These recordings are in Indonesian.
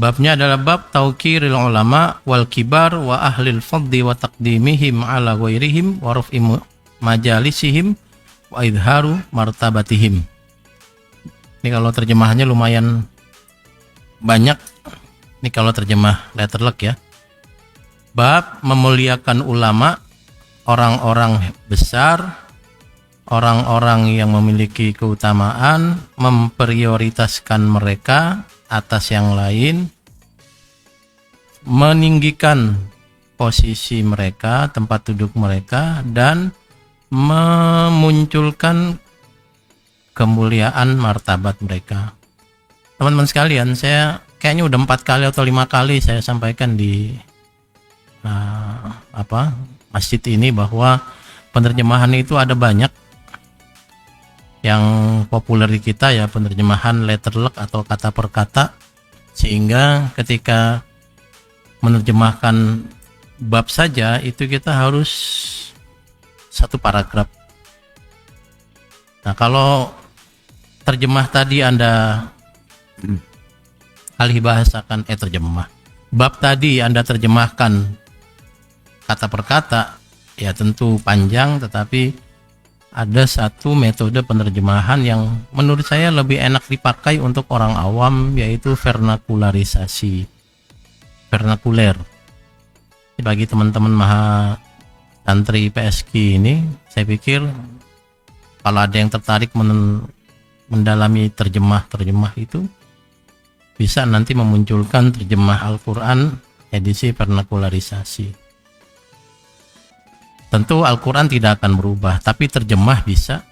Babnya adalah bab tauqiril ulama wal kibar wa ahlil fadli wa taqdimihim ala ghairihim wa raf'i majalisihim wa idharu martabatihim. Ini kalau terjemahannya lumayan banyak. Ini kalau terjemah letterlock ya. Bab memuliakan ulama, orang-orang besar, orang-orang yang memiliki keutamaan, memprioritaskan mereka atas yang lain, meninggikan posisi mereka, tempat duduk mereka, dan memunculkan kemuliaan martabat mereka. Teman-teman sekalian, saya kayaknya udah 4 kali atau 5 kali saya sampaikan di masjid ini bahwa penerjemahan itu ada banyak. Yang populer di kita ya penerjemahan letterlock atau kata per kata, sehingga ketika menerjemahkan bab saja itu kita harus satu paragraf. Nah, kalau terjemah tadi Anda alih bahasakan terjemah bab tadi Anda terjemahkan kata per kata, ya tentu panjang, tetapi ada satu metode penerjemahan yang menurut saya lebih enak dipakai untuk orang awam, yaitu vernakularisasi. Vernakuler. Bagi teman-teman maha santri PSQ ini, saya pikir kalau ada yang tertarik mendalami terjemah itu, bisa nanti memunculkan terjemah Al-Quran edisi vernakularisasi. Tentu Al-Quran tidak akan berubah, tapi terjemah bisa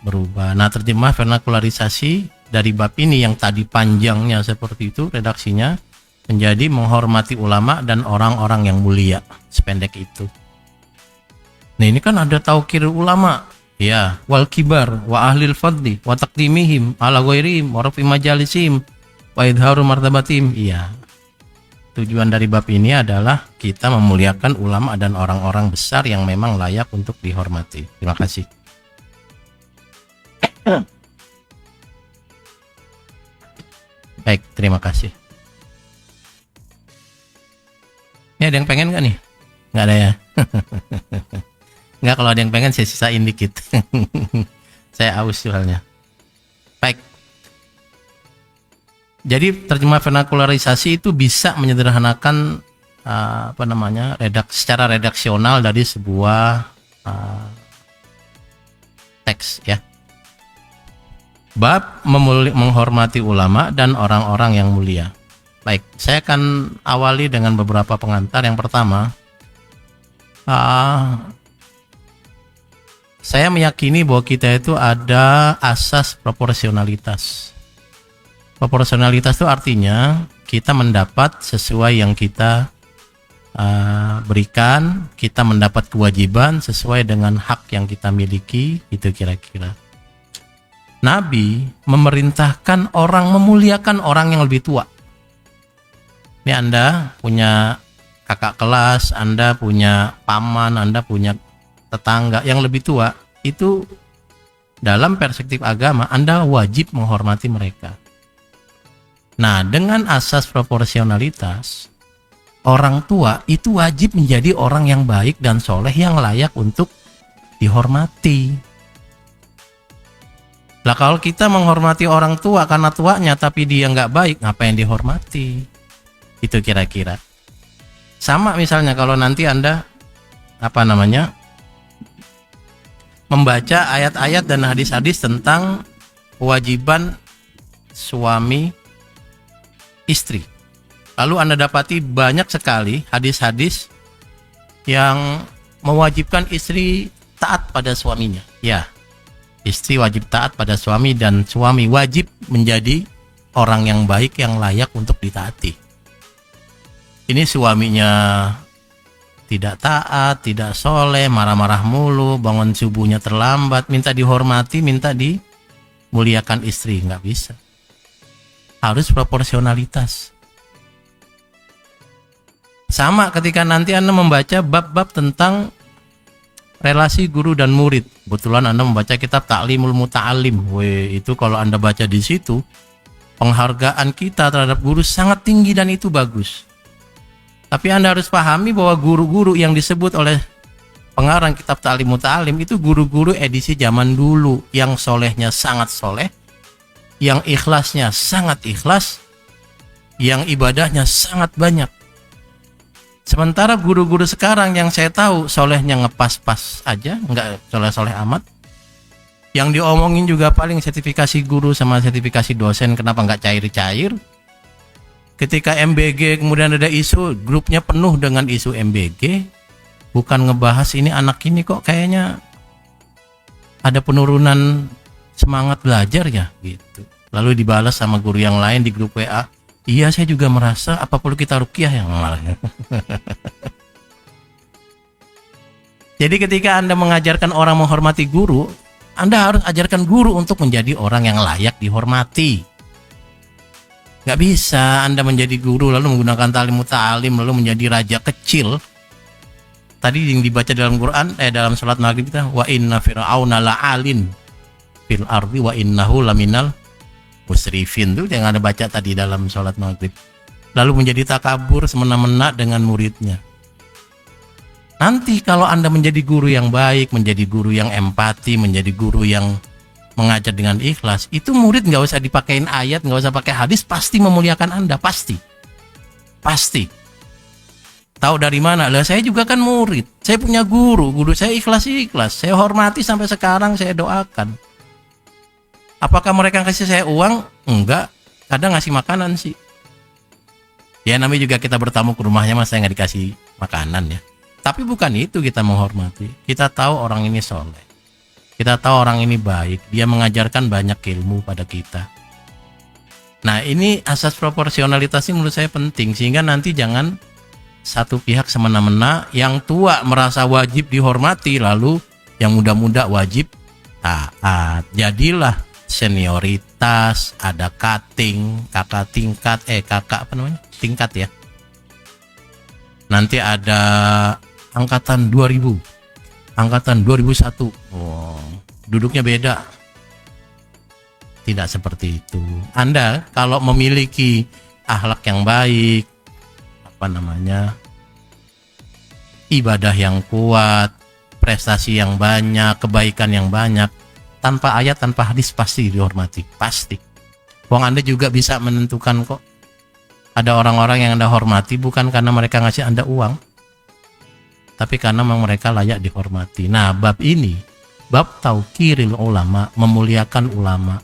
berubah. Nah, terjemah vernakularisasi dari bab ini yang tadi panjangnya seperti itu, redaksinya menjadi menghormati ulama dan orang-orang yang mulia, sependek itu. Nah, ini kan ada tauqir ulama, ya, wal kibar, wa ahlil fadli, wa taqdimihim, ala ghairihim, wa raf'i majalisihim, wa idharu martabatihim. Iya. Tujuan dari bab ini adalah kita memuliakan ulama dan orang-orang besar yang memang layak untuk dihormati. Terima kasih. Baik, terima kasih. Ini ada yang pengen nggak nih? Nggak ada ya? Nggak, kalau ada yang pengen saya sisain dikit. Saya aus soalnya. Baik. Jadi terjemah vernakularisasi itu bisa menyederhanakan secara redaksional dari sebuah teks ya. Bab menghormati ulama dan orang-orang yang mulia. Baik, saya akan awali dengan beberapa pengantar. Yang pertama, saya meyakini bahwa kita itu ada asas proporsionalitas. Proporsionalitas itu artinya kita mendapat sesuai yang kita berikan, kita mendapat kewajiban sesuai dengan hak yang kita miliki, itu kira-kira. Nabi memerintahkan orang memuliakan orang yang lebih tua. Ini Anda punya kakak kelas, Anda punya paman, Anda punya tetangga yang lebih tua, itu dalam perspektif agama Anda wajib menghormati mereka. Nah, dengan asas proporsionalitas, orang tua itu wajib menjadi orang yang baik dan soleh yang layak untuk dihormati. Lah, kalau kita menghormati orang tua karena tuanya tapi dia nggak baik, ngapain dihormati? Itu kira-kira. Sama misalnya kalau nanti Anda membaca ayat-ayat dan hadis-hadis tentang kewajiban suami istri. Lalu Anda dapati banyak sekali hadis-hadis yang mewajibkan istri taat pada suaminya. Ya, istri wajib taat pada suami dan suami wajib menjadi orang yang baik yang layak untuk ditaati. Ini suaminya tidak taat, tidak soleh, marah-marah mulu, bangun subuhnya terlambat, minta dihormati, minta dimuliakan istri, nggak bisa. Harus proporsionalitas. Sama ketika nanti Anda membaca bab-bab tentang relasi guru dan murid. Kebetulan Anda membaca kitab Ta'limul Muta'allim. Itu kalau Anda baca di situ, penghargaan kita terhadap guru sangat tinggi dan itu bagus. Tapi Anda harus pahami bahwa guru-guru yang disebut oleh pengarang kitab Ta'lim Muta'alim itu guru-guru edisi zaman dulu yang solehnya sangat soleh, yang ikhlasnya sangat ikhlas, yang ibadahnya sangat banyak. Sementara guru-guru sekarang yang saya tahu solehnya ngepas-pas aja, nggak soleh-soleh amat. Yang diomongin juga paling sertifikasi guru sama sertifikasi dosen, kenapa nggak cair-cair. Ketika MBG kemudian ada isu, grupnya penuh dengan isu MBG, bukan ngebahas ini anak ini kok kayaknya ada penurunan semangat belajar ya gitu. Lalu dibalas sama guru yang lain di grup WA, iya saya juga merasa, apa perlu kita ruqyah yang malah. Jadi ketika Anda mengajarkan orang menghormati guru, Anda harus ajarkan guru untuk menjadi orang yang layak dihormati. Gak bisa Anda menjadi guru lalu menggunakan ta'lim muta'alim lalu menjadi raja kecil. Tadi yang dibaca dalam Quran, dalam salat maghrib kita, wa inna fir'auna la'alin fil ardi wa innahu laminal musrifin, tuh yang Anda baca tadi dalam salat maghrib. Lalu menjadi takabur semena-mena dengan muridnya. Nanti kalau Anda menjadi guru yang baik, menjadi guru yang empati, menjadi guru yang mengajar dengan ikhlas, itu murid nggak usah dipakein ayat, nggak usah pakai hadis, pasti memuliakan Anda, pasti. Tahu dari mana? Lah saya juga kan murid, saya punya guru saya ikhlas, saya hormati sampai sekarang, saya doakan. Apakah mereka kasih saya uang? Enggak, kadang ngasih makanan sih. Ya namanya juga kita bertamu ke rumahnya, mas saya nggak dikasih makanan ya. Tapi bukan itu kita menghormati. Kita tahu orang ini soleh. Kita tahu orang ini baik. Dia mengajarkan banyak ilmu pada kita. Nah ini asas proporsionalitas ini menurut saya penting. Sehingga nanti jangan satu pihak semena-mena. Yang tua merasa wajib dihormati. Lalu yang muda-muda wajib taat. Jadilah senioritas. Ada cutting. Kakak tingkat. Kakak apa namanya? Tingkat ya. Nanti ada angkatan 2000, angkatan 2001. Oh, duduknya beda. Tidak seperti itu. Anda kalau memiliki akhlak yang baik, ibadah yang kuat, prestasi yang banyak, kebaikan yang banyak, tanpa ayat, tanpa hadis pasti dihormati, pasti. Wong Anda juga bisa menentukan kok. Ada orang-orang yang Anda hormati bukan karena mereka ngasih Anda uang, tapi karena memang mereka layak dihormati. Nah, bab ini, bab tauqiril ulama, memuliakan ulama.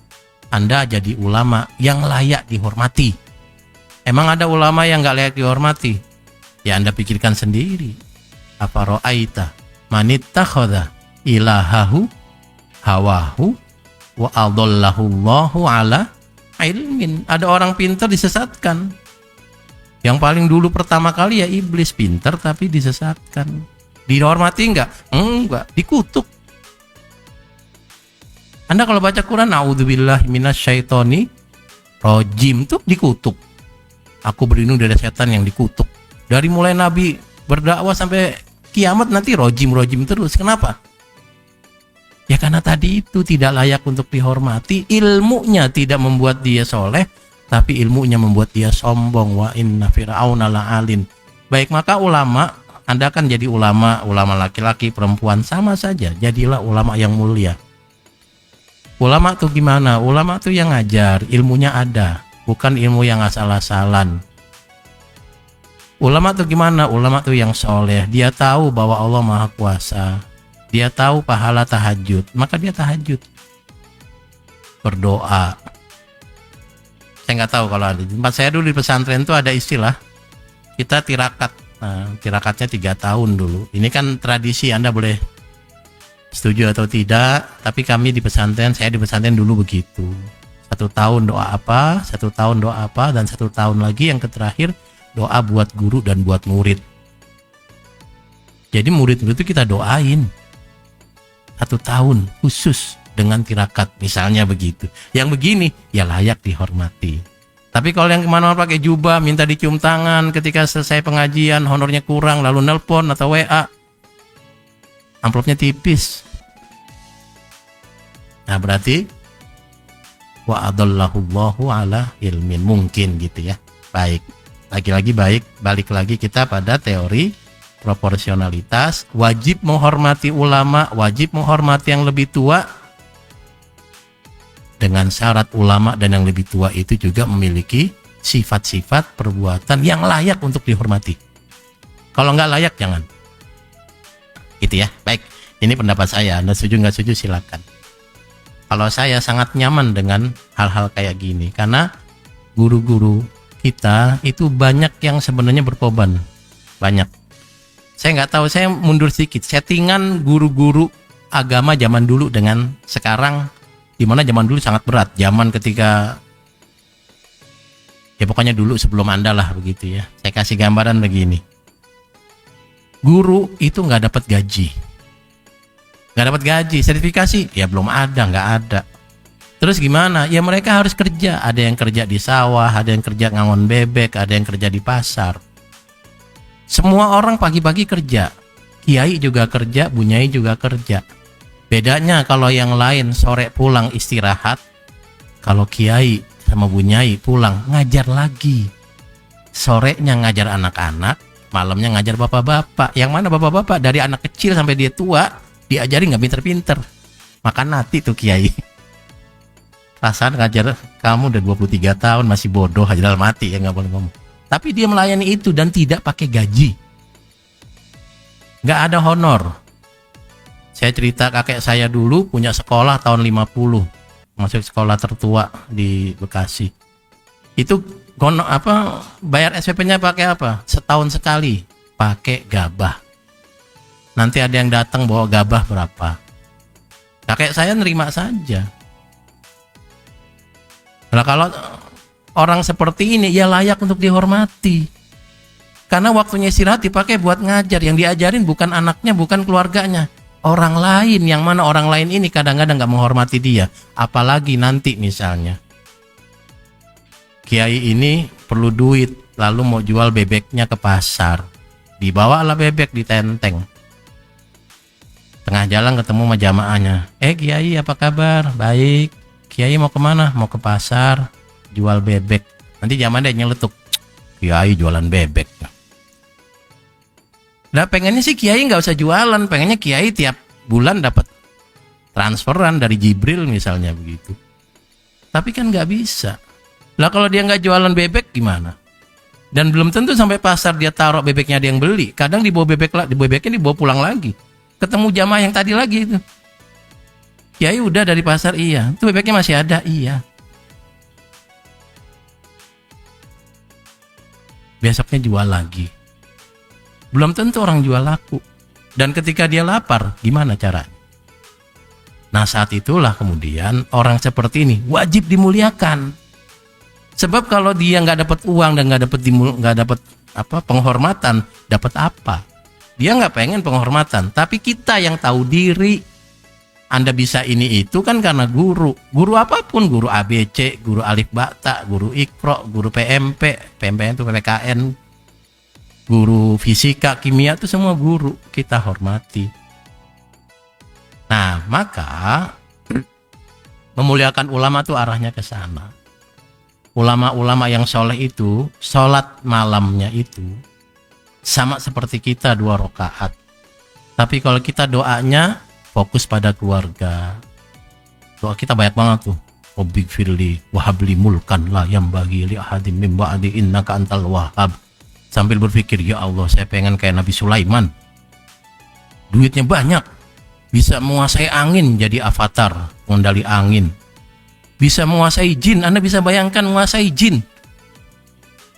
Anda jadi ulama yang layak dihormati. Emang ada ulama yang gak layak dihormati? Ya Anda pikirkan sendiri. Apa ra'aita manittakhadha ilahahu hawahu wa adallahu Allahu ala ilmin. Ada orang pintar disesatkan. Yang paling dulu pertama kali ya iblis, pintar tapi disesatkan. Dihormati enggak? Enggak, dikutuk. Anda kalau baca Quran, a'udzubillahi minasyaitonir rajim, tuh dikutuk. Aku berlindung dari setan yang dikutuk. Dari mulai Nabi berdakwah sampai kiamat nanti rajim terus. Kenapa? Ya karena tadi itu tidak layak untuk dihormati. Ilmunya tidak membuat dia soleh, tapi ilmunya membuat dia sombong. Wa inna fir'auna la'alin. Baik, maka ulama, Anda akan jadi ulama laki-laki, perempuan, sama saja. Jadilah ulama yang mulia. Ulama tuh gimana? Ulama tuh yang ngajar, ilmunya ada, bukan ilmu yang asal-asalan. Ulama tuh gimana? Ulama tuh yang soleh. Dia tahu bahwa Allah Maha Kuasa. Dia tahu pahala tahajud, maka dia tahajud, berdoa. Saya nggak tahu kalau ada. Tempat saya dulu di pesantren itu ada istilah kita tirakat. Nah, tirakatnya 3 tahun dulu. Ini kan tradisi, Anda boleh setuju atau tidak. Tapi kami di pesantren, saya di pesantren dulu begitu. 1 tahun doa apa, 1 tahun doa apa, dan 1 tahun lagi yang terakhir doa buat guru dan buat murid. Jadi murid-murid itu kita doain 1 tahun khusus dengan tirakat, misalnya begitu. Yang begini ya layak dihormati. Tapi kalau yang kemana-mana pakai jubah, minta dicium tangan ketika selesai pengajian, honornya kurang, lalu nelpon atau WA, amplopnya tipis. Nah berarti wa adallahullahu ala ilmin, mungkin gitu ya. Baik, lagi-lagi balik lagi kita pada teori proporsionalitas. Wajib menghormati ulama, wajib menghormati yang lebih tua, dengan syarat ulama dan yang lebih tua itu juga memiliki sifat-sifat perbuatan yang layak untuk dihormati. Kalau nggak layak jangan. Gitu ya. Baik, ini pendapat saya. Anda setuju nggak setuju silakan. Kalau saya sangat nyaman dengan hal-hal kayak gini, karena guru-guru kita itu banyak yang sebenarnya berkorban. Banyak. Saya nggak tahu, saya mundur sedikit. Settingan guru-guru agama zaman dulu dengan sekarang, di mana zaman dulu sangat berat. Zaman ketika, ya pokoknya dulu sebelum Anda lah begitu ya. Saya kasih gambaran begini. Guru itu nggak dapat gaji. Nggak dapat gaji, sertifikasi ya belum ada, nggak ada. Terus gimana? Ya mereka harus kerja. Ada yang kerja di sawah, ada yang kerja ngangon bebek, ada yang kerja di pasar. Semua orang pagi-pagi kerja. Kiai juga kerja, bunyai juga kerja. Bedanya kalau yang lain sore pulang istirahat, kalau kiai sama bunyai pulang ngajar lagi. Sorenya ngajar anak-anak, malamnya ngajar bapak-bapak. Yang mana bapak-bapak dari anak kecil sampai dia tua diajari nggak pinter-pinter, makan nanti tuh kiai. Perasaan ngajar kamu udah 23 tahun masih bodoh aja dalam mati ya, nggak boleh ngomong. Tapi dia melayani itu dan tidak pakai gaji, nggak ada honor. Saya cerita kakek saya dulu punya sekolah tahun 50, masuk sekolah tertua di Bekasi. Itu bayar SPP-nya pakai apa? Setahun sekali pakai gabah. Nanti ada yang datang bawa gabah berapa. Kakek saya nerima saja. Nah kalau orang seperti ini ya layak untuk dihormati. Karena waktunya istirahat dipakai buat ngajar. Yang diajarin bukan anaknya, bukan keluarganya. Orang lain, yang mana orang lain ini kadang-kadang gak menghormati dia. Apalagi nanti misalnya kiai ini perlu duit, lalu mau jual bebeknya ke pasar. Dibawalah bebek di tenteng. Tengah jalan ketemu sama jamaahnya. Kiai apa kabar? Baik. Kiai mau kemana? Mau ke pasar jual bebek. Nanti jamaahnya nyeletuk, kiai jualan bebek. Nah pengennya sih kiai nggak usah jualan, pengennya kiai tiap bulan dapat transferan dari Jibril misalnya begitu. Tapi kan nggak bisa. Lah kalau dia nggak jualan bebek gimana? Dan belum tentu sampai pasar dia taruh bebeknya ada yang beli. Kadang dibawa bebeknya dibawa pulang lagi. Ketemu jamaah yang tadi lagi itu. Kiai udah dari pasar, iya. Itu bebeknya masih ada, iya. Besoknya jual lagi. Belum tentu orang jual laku. Dan ketika dia lapar, gimana caranya? Nah saat itulah kemudian orang seperti ini wajib dimuliakan. Sebab kalau dia nggak dapat uang dan nggak dapat penghormatan, dapat apa? Dia nggak pengen penghormatan, tapi kita yang tahu diri. Anda bisa ini itu kan karena guru apapun, guru ABC, guru alif bata, guru ikro, guru PMP itu PPKN, guru fisika, kimia itu semua guru kita hormati. Nah maka memuliakan ulama tuh arahnya ke sana. Ulama-ulama yang soleh itu sholat malamnya itu sama seperti kita 2 rakaat. Tapi kalau kita doanya fokus pada keluarga. Doa kita banyak banget tuh. Rabbik firli wahabli mulkan la yambaghi li ahadin min ba'di innaka antal wahhab. Sambil berpikir, ya Allah saya pengen kayak Nabi Sulaiman. Duitnya banyak. Bisa menguasai angin jadi avatar, pengendali angin. Bisa menguasai jin. Anda bisa bayangkan menguasai jin.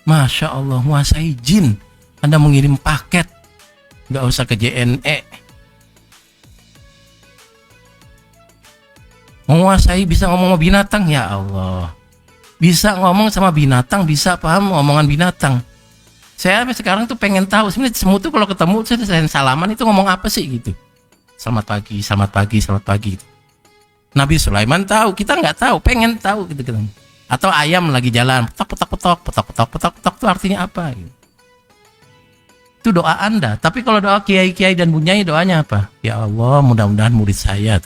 Masya Allah, menguasai jin. Anda mengirim paket, nggak usah ke JNE. Menguasai, bisa ngomong sama binatang, ya Allah. Bisa ngomong sama binatang, bisa paham omongan binatang. Saya sekarang tuh pengen tahu, sebenarnya semut tuh kalau ketemu, saya salaman itu ngomong apa sih gitu. Selamat pagi, selamat pagi, selamat pagi. Nabi Sulaiman tahu, kita nggak tahu, pengen tahu gitu. Atau ayam lagi jalan, petok, petok, petok, petok, petok, petok, petok, itu artinya apa gitu. Itu doa Anda. Tapi kalau doa kiai-kiai dan bunyai, doanya apa? Ya Allah, mudah-mudahan murid saya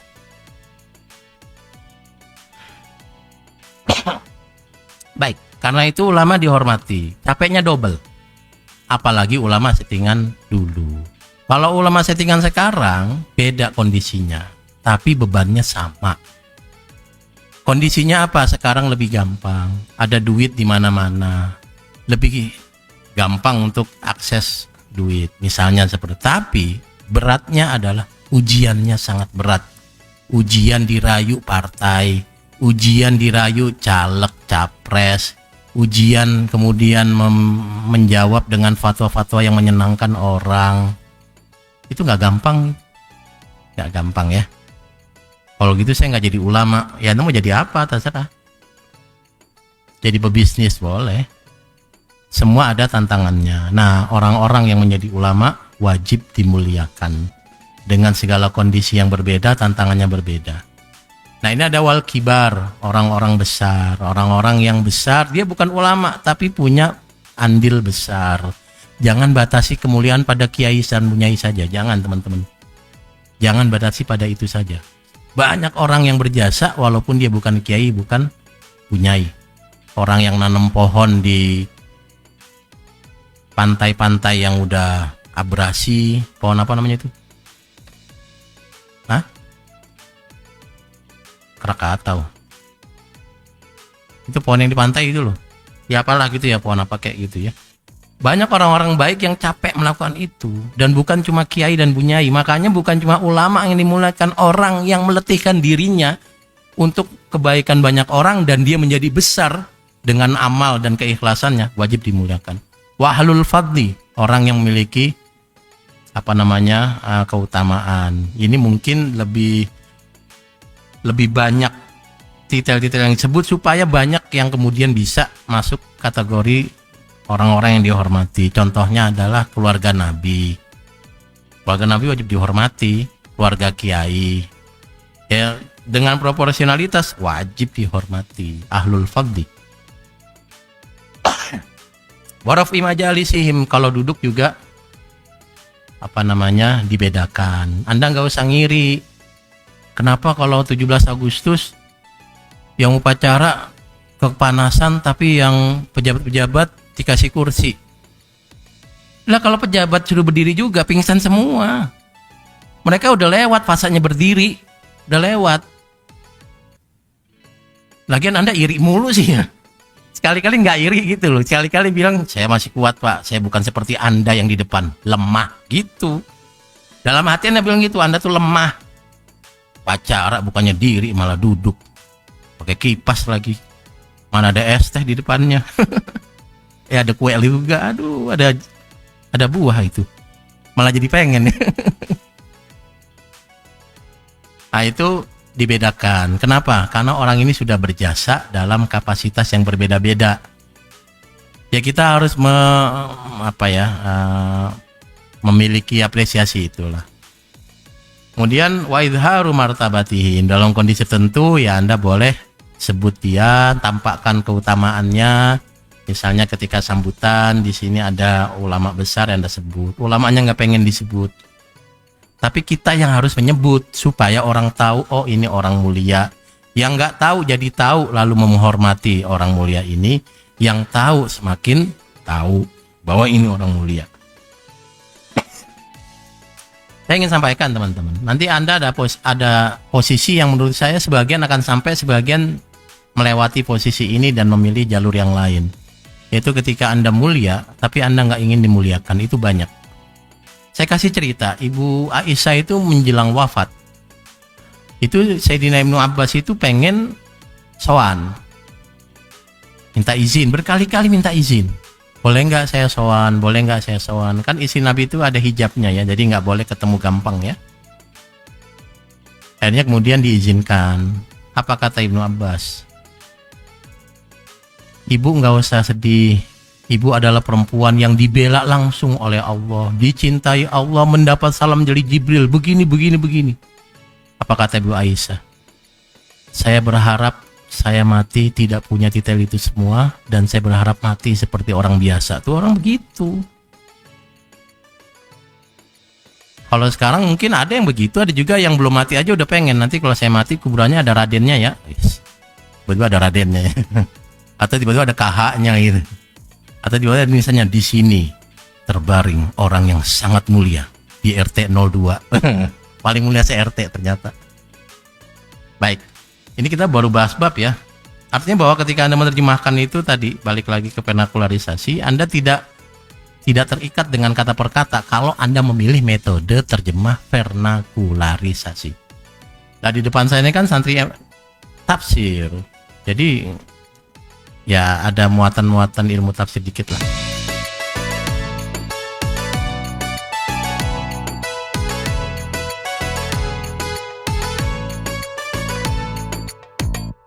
Baik, karena itu ulama dihormati, capeknya double. Apalagi ulama settingan dulu. Kalau ulama settingan sekarang, beda kondisinya, tapi bebannya sama. Kondisinya apa? Sekarang lebih gampang, ada duit di mana-mana, lebih gampang untuk akses duit, misalnya seperti. Tapi beratnya adalah ujiannya sangat berat. Ujian dirayu partai, ujian dirayu caleg, capres, ujian kemudian menjawab dengan fatwa-fatwa yang menyenangkan orang. Itu nggak gampang ya. Kalau gitu saya nggak jadi ulama, ya mau jadi apa terserah. Jadi pebisnis boleh. Semua ada tantangannya. Nah, orang-orang yang menjadi ulama wajib dimuliakan. Dengan segala kondisi yang berbeda, tantangannya berbeda. Nah, ini ada wal kibar, orang-orang besar. Orang-orang yang besar, dia bukan ulama, tapi punya andil besar. Jangan batasi kemuliaan pada kiai dan bunyai saja. Jangan, teman-teman. Jangan batasi pada itu saja. Banyak orang yang berjasa walaupun dia bukan kiai, bukan bunyai. Orang yang nanam pohon di pantai-pantai yang udah abrasi, pohon apa namanya itu? Hah? Krakatau. Itu pohon yang di pantai itu loh. Ya apalah gitu ya, pohon apa kayak gitu ya. Banyak orang-orang baik yang capek melakukan itu, dan bukan cuma kiai dan bunyai. Makanya bukan cuma ulama yang dimuliakan, orang yang meletihkan dirinya untuk kebaikan banyak orang dan dia menjadi besar dengan amal dan keikhlasannya wajib dimuliakan. Wahlul fadli, orang yang memiliki keutamaan. Ini mungkin lebih banyak detail-detail yang disebut supaya banyak yang kemudian bisa masuk kategori orang-orang yang dihormati. Contohnya adalah keluarga Nabi. Keluarga Nabi wajib dihormati, keluarga kiai. Ya, dengan proporsionalitas wajib dihormati. Ahlul fadli. Warafi majalisihim, kalau duduk juga dibedakan. Anda nggak usah ngiri. Kenapa kalau 17 Agustus yang upacara kepanasan tapi yang pejabat-pejabat dikasih kursi? Lah kalau pejabat suruh berdiri juga pingsan semua. Mereka udah lewat fasanya berdiri, udah lewat. Lagian Anda iri mulu sih ya. Sekali-kali nggak iri gitu loh. Sekali-kali bilang saya masih kuat Pak, saya bukan seperti Anda yang di depan, lemah gitu. Dalam hati Anda bilang gitu, Anda tuh lemah. Pacara bukannya diri malah duduk, pakai kipas lagi. Mana ada es teh di depannya. Ada kue juga, aduh, ada buah itu, malah jadi pengen. Nah itu dibedakan. Kenapa? Karena orang ini sudah berjasa dalam kapasitas yang berbeda-beda. Ya kita harus memiliki apresiasi itulah. Kemudian wa idharu martabatihin, dalam kondisi tertentu ya Anda boleh sebut dia, tampakkan keutamaannya. Misalnya ketika sambutan di sini ada ulama besar yang Anda sebut. Ulamanya nggak pengen disebut, tapi kita yang harus menyebut supaya orang tahu, oh ini orang mulia. Yang nggak tahu jadi tahu, lalu menghormati orang mulia ini. Yang tahu semakin tahu bahwa ini orang mulia. Saya ingin sampaikan teman-teman, nanti Anda ada posisi yang menurut saya sebagian akan sampai, sebagian melewati posisi ini dan memilih jalur yang lain. Yaitu ketika Anda mulia, tapi Anda nggak ingin dimuliakan, itu banyak. Saya kasih cerita, Ibu Aisyah itu menjelang wafat, itu Sayyidina Ibnu Abbas itu pengen sowan, minta izin, berkali-kali minta izin. Boleh nggak saya sowan, boleh nggak saya sowan. Kan istri Nabi itu ada hijabnya ya, jadi nggak boleh ketemu gampang ya. Akhirnya kemudian diizinkan. Apa kata Ibnu Abbas? Ibu nggak usah sedih. Ibu adalah perempuan yang dibela langsung oleh Allah, dicintai Allah, mendapat salam dari Jibril, begini. Apa kata Ibu Aisyah? Saya berharap saya mati tidak punya titel itu semua, dan saya berharap mati seperti orang biasa. Tuh orang begitu. Kalau sekarang mungkin ada yang begitu, ada juga yang belum mati aja udah pengen nanti kalau saya mati kuburannya ada radennya ya. Betul, ada radennya ya. Atau tiba-tiba ada KH-nya gitu. Atau tiba-tiba misalnya di sini terbaring orang yang sangat mulia di RT 02. Paling mulia se-RT ternyata. Baik. Ini kita baru bahas bab ya. Artinya bahwa ketika Anda menerjemahkan itu tadi, balik lagi ke vernakularisasi, Anda tidak terikat dengan kata per kata kalau Anda memilih metode terjemah vernakularisasi. Nah, di depan saya ini kan santri tafsir. Jadi ya ada muatan-muatan ilmu tafsir dikit lah.